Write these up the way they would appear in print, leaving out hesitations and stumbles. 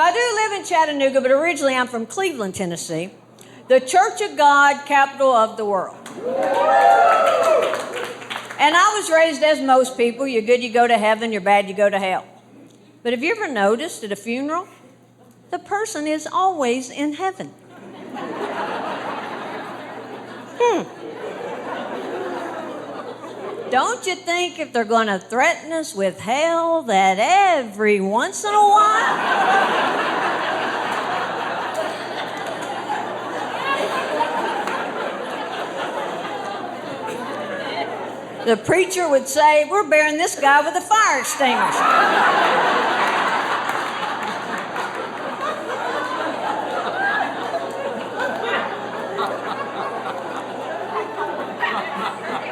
But I do live in Chattanooga, but originally I'm from Cleveland, Tennessee, the Church of God, capital of the world. And I was raised as most people. You're good, you go to heaven. You're bad, you go to hell. But have you ever noticed at a funeral, the person is always in heaven? Don't you think if they're going to threaten us with hell that every once in a while? The preacher would say, we're burying this guy with a fire extinguisher.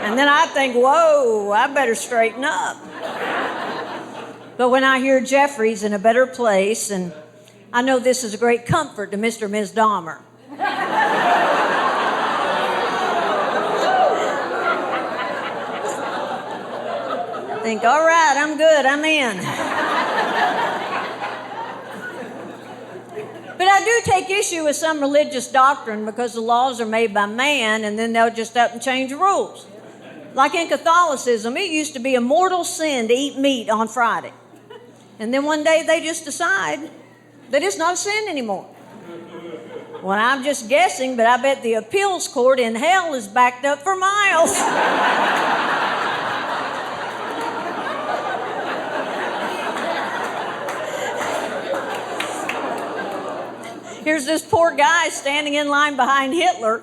And then I think, whoa, I better straighten up. But when I hear Jeffrey's in a better place, and I know this is a great comfort to Mr. and Ms. Dahmer. I think, all right, I'm good, I'm in. But I do take issue with some religious doctrine because the laws are made by man, and then they'll just up and change the rules. Like in Catholicism, it used to be a mortal sin to eat meat on Friday. And then one day they just decide that it's not a sin anymore. Well, I'm just guessing, but I bet the appeals court in hell is backed up for miles. Here's this poor guy standing in line behind Hitler.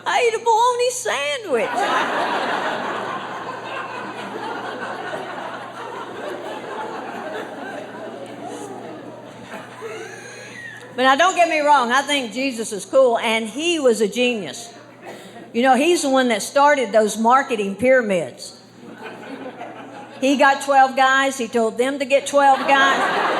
I ate a bologna sandwich. But now don't get me wrong, I think Jesus is cool, and he was a genius. You know, he's the one that started those marketing pyramids. He got 12 guys, he told them to get 12 guys.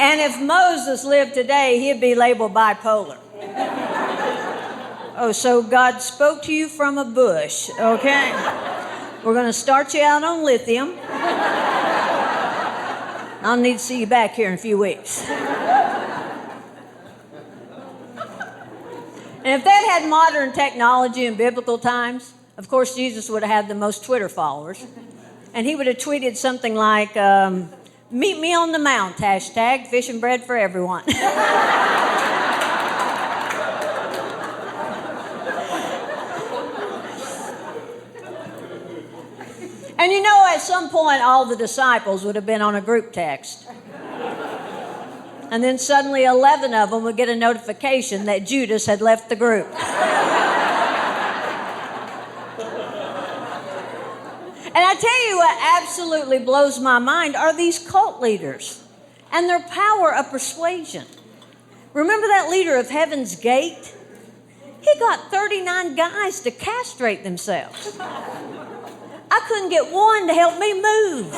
And if Moses lived today, he'd be labeled bipolar. Oh, so God spoke to you from a bush, okay? We're going to start you out on lithium. I'll need to see you back here in a few weeks. And if that had modern technology in biblical times, of course, Jesus would have had the most Twitter followers. And he would have tweeted something like, meet me on the mount, hashtag fish and bread for everyone. And you know, at some point, all the disciples would have been on a group text. And then suddenly 11 of them would get a notification that Judas had left the group. And I tell you what absolutely blows my mind are these cult leaders and their power of persuasion. Remember that leader of Heaven's Gate? He got 39 guys to castrate themselves. I couldn't get one to help me move.